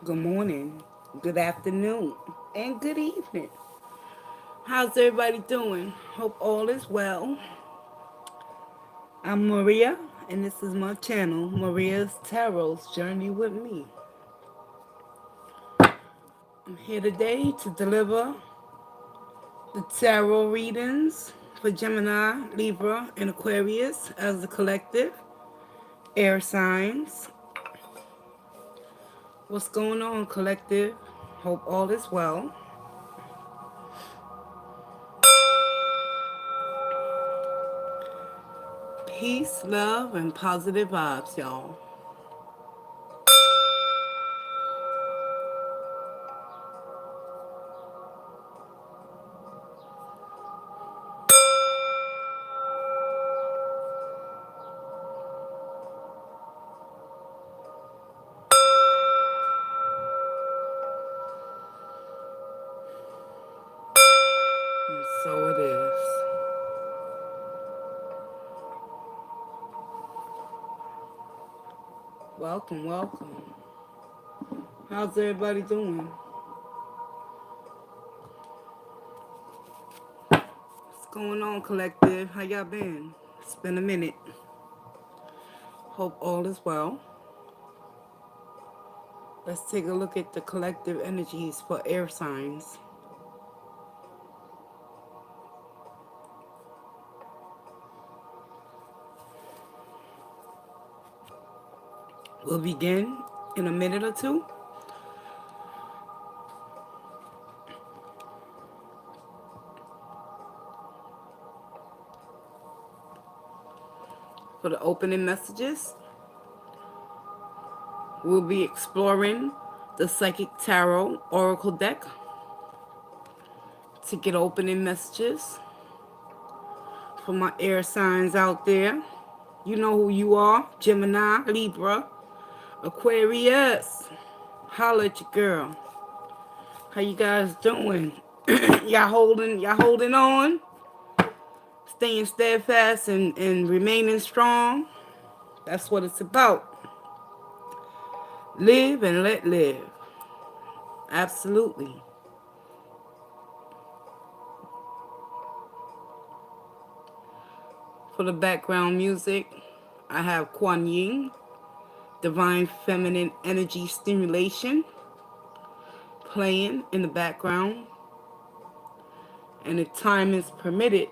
good morning, good afternoon, and good evening. How's everybody doing? Hope all is well. I'm Maria, and this is my channel, Maria's Tarot's Journey with Me. I'm here today to deliver the tarot readings for Gemini, Libra, and Aquarius as a collective, air signs. What's going on, collective? Hope all is well. Peace, love, and positive vibes, y'all. And so it is. Welcome, welcome. How's everybody doing? What's going on, collective? How y'all been? It's been a minute. Hope all is well. Let's take a look at the collective energies for air signs. We'll begin in a minute or two. For the opening messages, we'll be exploring the Psychic Tarot Oracle deck to get opening messages for my air signs out there. You know who you are. Gemini, Libra, Aquarius. Holla at your girl. How you guys doing? y'all holding on? Staying steadfast and remaining strong? That's what it's about. Live and let live. Absolutely. For the background music, I have Kuan Yin, Divine Feminine Energy Stimulation, playing in the background. And if time is permitted,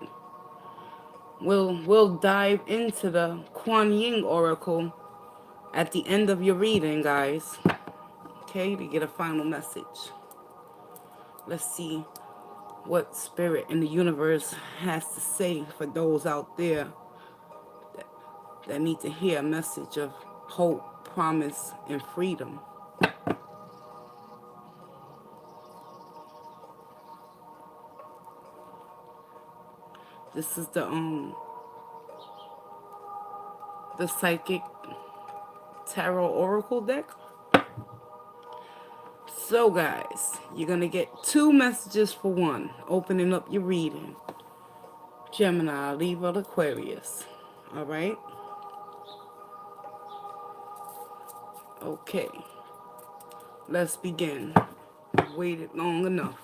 we'll dive into the Kuan Yin Oracle at the end of your reading, guys. Okay, to get a final message. Let's see what spirit in the universe has to say for those out there that need to hear a message of hope, promise, and freedom. This is the Psychic Tarot Oracle deck. So guys, you're gonna get 2 messages for one, opening up your reading. Gemini, Libra, Aquarius. Alright? Okay. Let's begin. Waited long enough.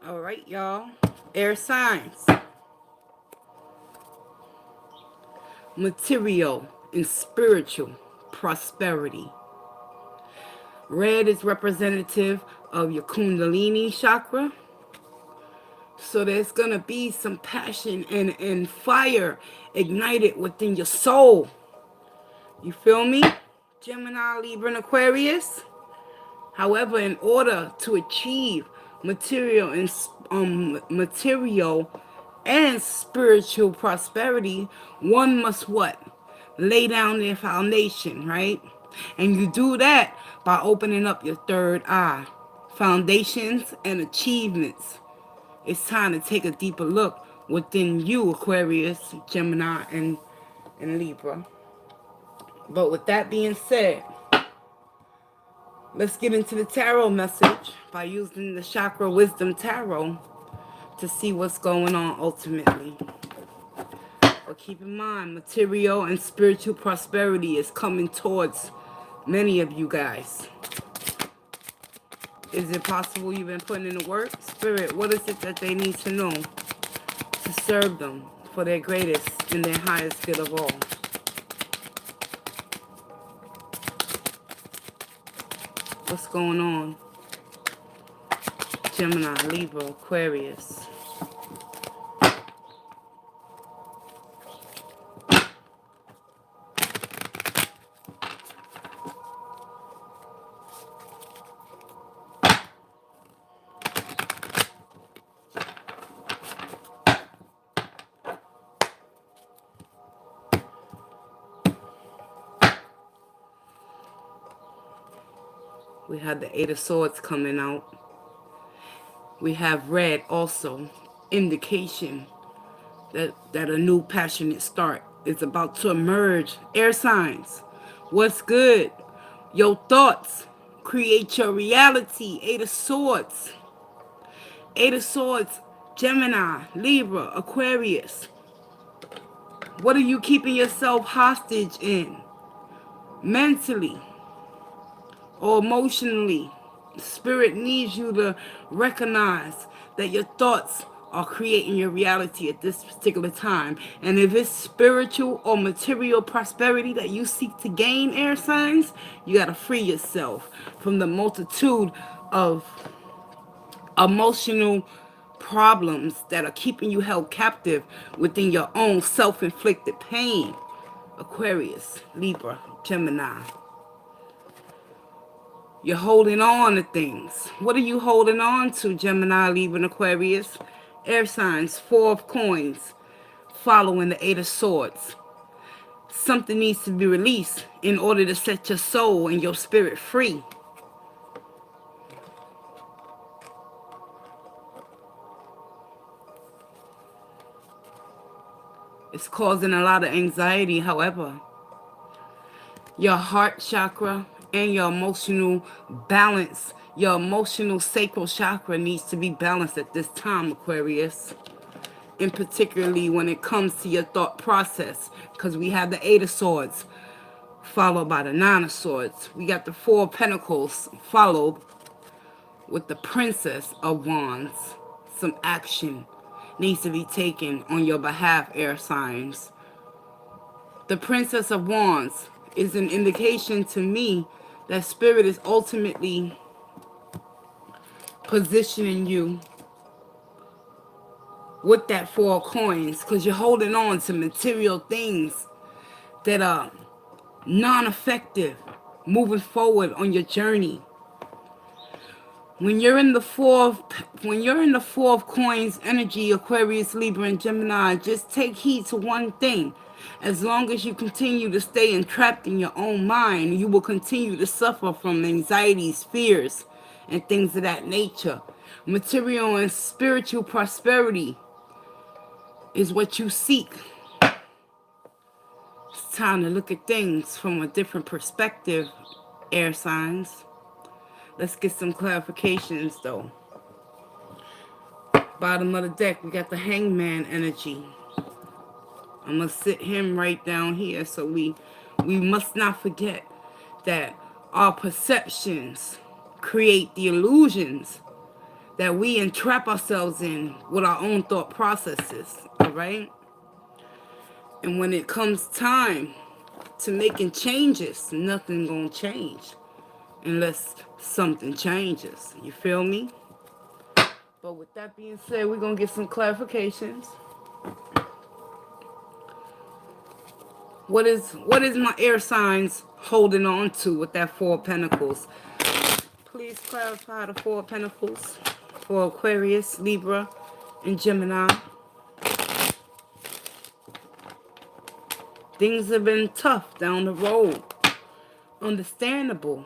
Alright, y'all. Air signs. Material and spiritual prosperity. Red is representative of your Kundalini chakra. So there's going to be some passion and fire ignited within your soul. You feel me? Gemini, Libra, and Aquarius. However, in order to achieve material and spiritual prosperity, one must what? Lay down their foundation, right? And you do that by opening up your third eye. Foundations and achievements. It's time to take a deeper look within you, Aquarius, Gemini, and Libra. But with that being said, let's get into the tarot message by using the Chakra Wisdom Tarot to see what's going on ultimately. But keep in mind, material and spiritual prosperity is coming towards many of you guys. Is it possible you've been putting in the work? Spirit, what is it that they need to know to serve them for their greatest and their highest good of all? What's going on? Gemini, Libra, Aquarius. We have the Eight of Swords coming out. We have red also, indication that a new passionate start is about to emerge. Air signs, what's good? Your thoughts create your reality. Eight of Swords. Eight of Swords, Gemini, Libra, Aquarius. What are you keeping yourself hostage in? Mentally or emotionally? Spirit needs you to recognize that your thoughts are creating your reality at this particular time. And if it's spiritual or material prosperity that you seek to gain, air signs, you got to free yourself from the multitude of emotional problems that are keeping you held captive within your own self-inflicted pain. Aquarius, Libra, Gemini. You're holding on to things. What are you holding on to, Gemini, Libra, and Aquarius? Air signs, Four of Coins, following the Eight of Swords. Something needs to be released in order to set your soul and your spirit free. It's causing a lot of anxiety, however. Your heart chakra and your emotional balance, your emotional sacral chakra needs to be balanced at this time, Aquarius. And particularly when it comes to your thought process, because we have the Eight of Swords followed by the Nine of Swords. We got the Four of Pentacles followed with the Princess of Wands. Some action needs to be taken on your behalf, air signs. The Princess of Wands is an indication to me that Spirit is ultimately positioning you with that Four of Coins, because you're holding on to material things that are non-effective moving forward on your journey. When you're in the Four of Coins energy, Aquarius, Libra, and Gemini, just take heed to one thing. As long as you continue to stay entrapped in your own mind, you will continue to suffer from anxieties, fears, and things of that nature. Material and spiritual prosperity is what you seek. It's time to look at things from a different perspective, air signs. Let's get some clarifications, though. Bottom of the deck, we got the Hangman energy. I'm going to sit him right down here, so we must not forget that our perceptions create the illusions that we entrap ourselves in with our own thought processes, all right? And when it comes time to making changes, nothing gonna change unless something changes. You feel me? But with that being said, we're gonna get some clarifications. What is my air signs holding on to with that Four of Pentacles? Please clarify the Four of Pentacles. for Aquarius, Libra, and Gemini. Things have been tough down the road. Understandable.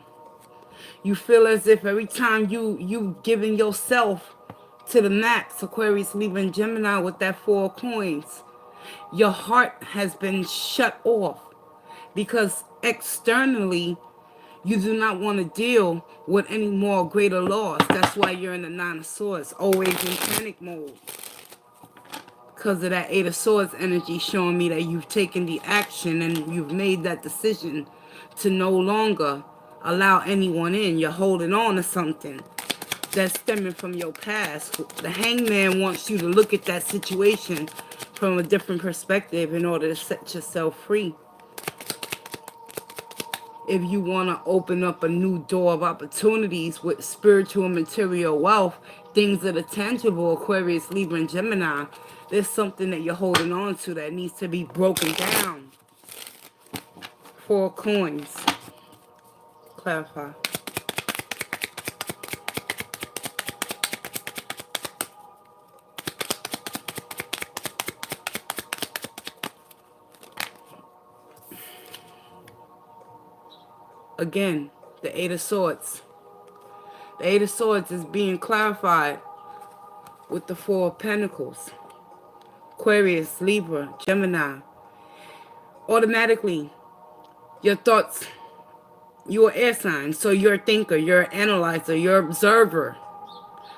You feel as if every time you giving yourself to the max, Aquarius, Libra, and Gemini with that 4 coins, your heart has been shut off because externally you do not want to deal with any more greater loss. That's why you're in the 9 of Swords, always in panic mode. Because of that 8 of Swords energy showing me that you've taken the action and you've made that decision to no longer allow anyone in. You're holding on to something that's stemming from your past. The Hangman wants you to look at that situation from a different perspective in order to set yourself free. If you want to open up a new door of opportunities with spiritual and material wealth, things that are tangible, Aquarius, Libra, and Gemini, there's something that you're holding on to that needs to be broken down. 4 coins. Clarify. Again, the 8 of Swords. The 8 of Swords is being clarified with the 4 of Pentacles. Aquarius, Libra, Gemini. Automatically, your thoughts, you're air sign, so you're a thinker, you're an analyzer, you're an observer.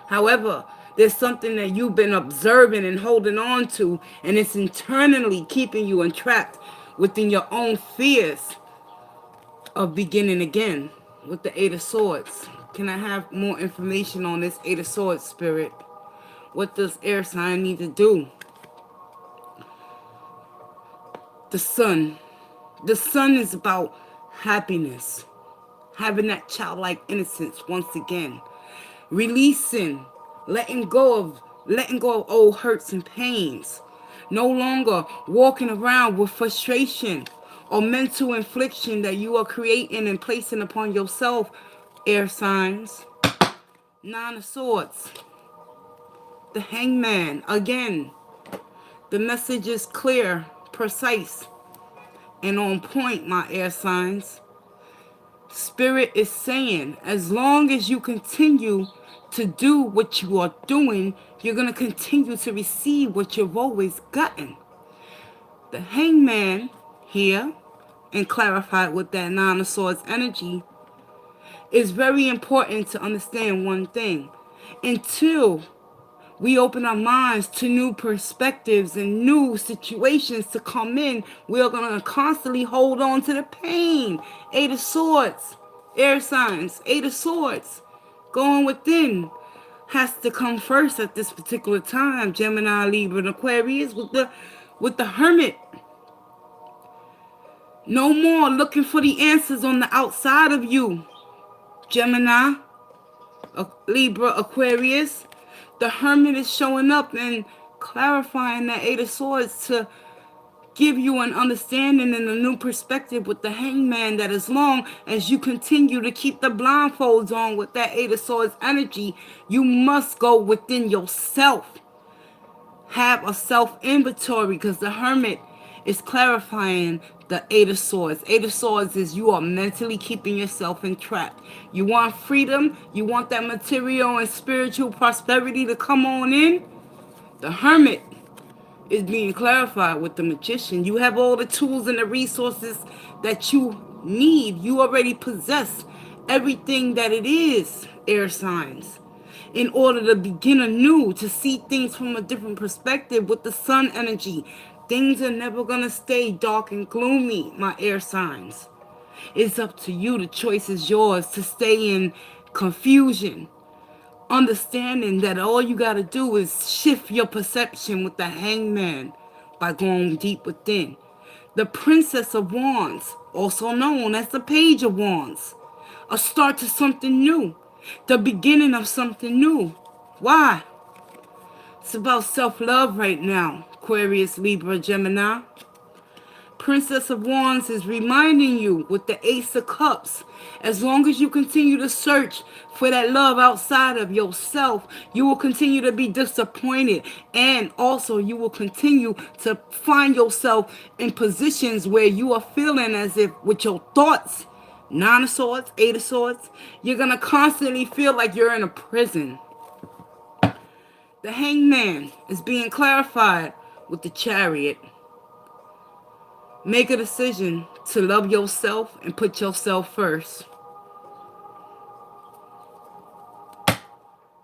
However, there's something that you've been observing and holding on to, and it's internally keeping you entrapped within your own fears of beginning again with the 8 of Swords. Can I have more information on this 8 of Swords, Spirit? What does air sign need to do? The Sun. The Sun is about happiness. Having that childlike innocence once again. Releasing. Letting go of old hurts and pains. No longer walking around with frustration or mental infliction that you are creating and placing upon yourself, air signs. 9 of Swords. The Hangman. Again, the message is clear, precise, and on point, my air signs. Spirit is saying, as long as you continue to do what you are doing, you're going to continue to receive what you've always gotten. The Hangman here, and clarified with that 9 of Swords energy, is very important to understand one thing. Until we open our minds to new perspectives and new situations to come in, we're going to constantly hold on to the pain. 8 of Swords, air signs, 8 of Swords, going within has to come first at this particular time. Gemini, Libra, and Aquarius with the Hermit. No more looking for the answers on the outside of you. Gemini, Libra, Aquarius. The Hermit is showing up and clarifying that 8 of Swords to give you an understanding and a new perspective with the Hangman, that as long as you continue to keep the blindfolds on with that 8 of Swords energy, you must go within yourself. Have a self-inventory, because the Hermit is clarifying the 8 of Swords. 8 of Swords is you are mentally keeping yourself entrapped. You want freedom. You want that material and spiritual prosperity to come on in. The Hermit is being clarified with the Magician. You have all the tools and the resources that you need. You already possess everything that it is, air signs, in order to begin anew, to see things from a different perspective with the Sun energy. Things are never going to stay dark and gloomy, my air signs. It's up to you. The choice is yours to stay in confusion. Understanding that all you got to do is shift your perception with the Hangman by going deep within. The Princess of Wands, also known as the Page of Wands. A start to something new. The beginning of something new. Why? It's about self-love right now. Aquarius, Libra, Gemini. Princess of Wands is reminding you with the Ace of Cups, as long as you continue to search for that love outside of yourself, you will continue to be disappointed. And also you will continue to find yourself in positions where you are feeling as if with your thoughts, Nine of Swords, Eight of Swords, you're going to constantly feel like you're in a prison. The Hangman is being clarified with the Chariot. Make a decision to love yourself and put yourself first.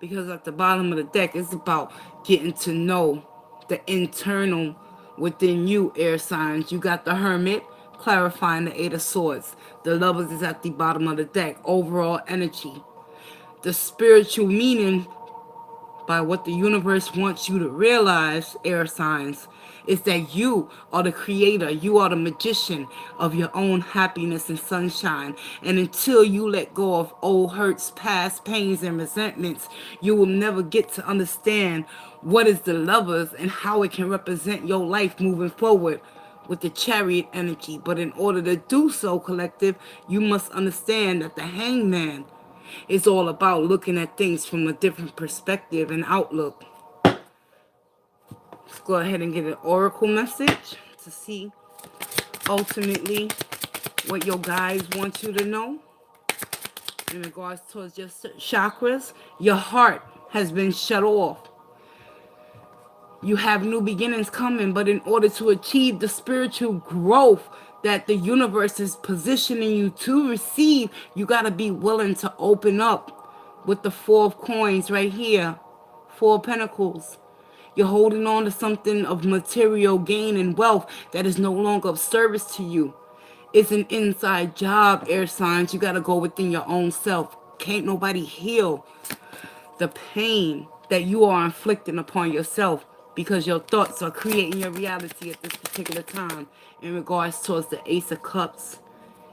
Because at the bottom of the deck, it's about getting to know the internal within you, air signs. You got the Hermit, clarifying the Eight of Swords. The Lovers is at the bottom of the deck. Overall energy. The spiritual meaning by what the universe wants you to realize, air signs, is that you are the creator, you are the magician of your own happiness and sunshine. And until you let go of old hurts, past pains, and resentments, you will never get to understand what is the Lovers and how it can represent your life moving forward with the Chariot energy. But in order to do so, collective, you must understand that the Hangman is all about looking at things from a different perspective and outlook. Let's go ahead and get an oracle message to see ultimately what your guides want you to know in regards towards your chakras. Your heart has been shut off. You have new beginnings coming, but in order to achieve the spiritual growth that the universe is positioning you to receive, you got to be willing to open up with the Four of Coins right here. Four of Pentacles. You're holding on to something of material gain and wealth that is no longer of service to you. It's an inside job, air signs. You got to go within your own self. Can't nobody heal the pain that you are inflicting upon yourself, because your thoughts are creating your reality at this particular time. In regards towards the Ace of Cups.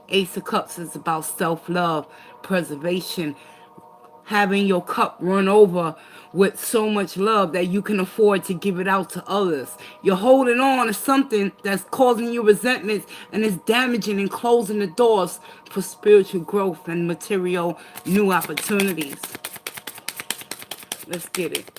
Ace of Cups is about self-love, preservation, having your cup run over with so much love that you can afford to give it out to others. You're holding on to something that's causing you resentments and is damaging and closing the doors for spiritual growth and material new opportunities. Let's get it.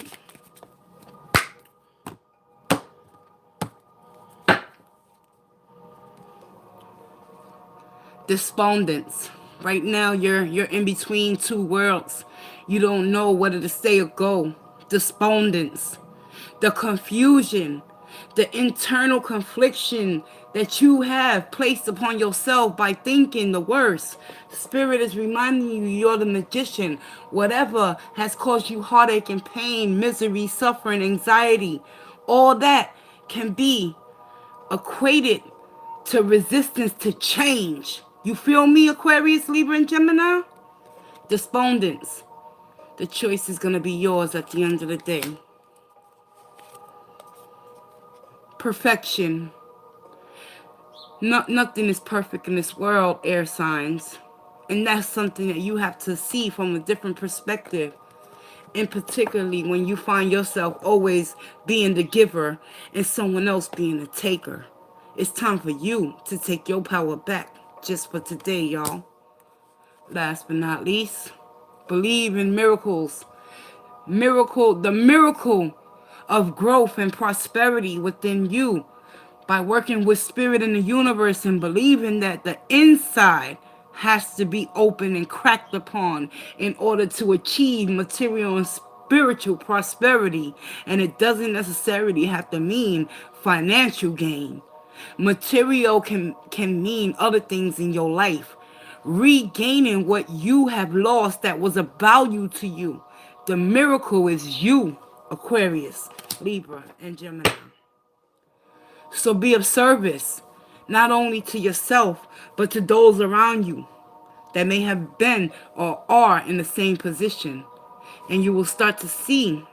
Despondence. Right now you're in between two worlds. You don't know whether to stay or go. Despondence. The confusion, the internal confliction that you have placed upon yourself by thinking the worst. Spirit is reminding you you're the magician. Whatever has caused you heartache and pain, misery, suffering, anxiety, all that can be equated to resistance to change. You feel me, Aquarius, Libra, and Gemini? Despondence. The choice is going to be yours at the end of the day. Perfection. Nothing is perfect in this world, air signs. And that's something that you have to see from a different perspective. And particularly when you find yourself always being the giver and someone else being the taker. It's time for you to take your power back. Just for today, y'all. Last but not least, believe in miracles. The miracle of growth and prosperity within you by working with spirit in the universe and believing that the inside has to be open and cracked upon in order to achieve material and spiritual prosperity. And it doesn't necessarily have to mean financial gain. Material can mean other things in your life. Regaining what you have lost that was of value to you. The miracle is you, Aquarius, Libra, and Gemini. So be of service, not only to yourself, but to those around you that may have been or are in the same position. And you will start to see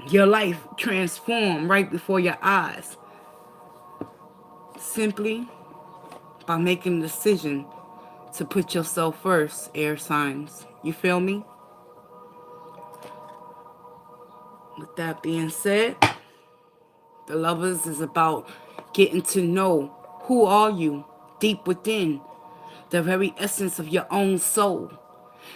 your life transform right before your eyes. Simply by making a decision to put yourself first, air signs. You feel me? With that being said, the Lovers is about getting to know Who are you? Deep within, the very essence of your own soul.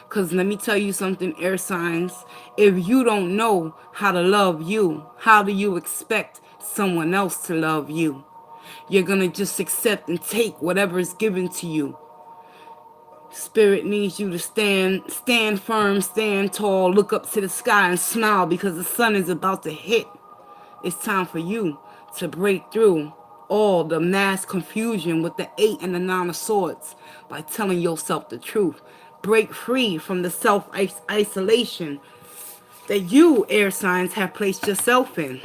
Because let me tell you something, air signs. If you don't know how to love you, how do you expect someone else to love you? You're going to just accept and take whatever is given to you. Spirit needs you to stand firm, stand tall, look up to the sky and smile because the sun is about to hit. It's time for you to break through all the mass confusion with the 8 and the 9 of swords by telling yourself the truth. Break free from the self-isolation that you, air signs, have placed yourself in.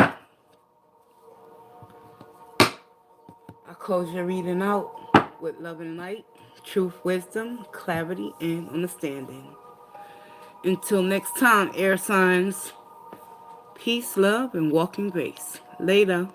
I close your reading out with love and light, truth, wisdom, clarity, and understanding. Until next time, air signs, peace, love, and walk in grace. Later.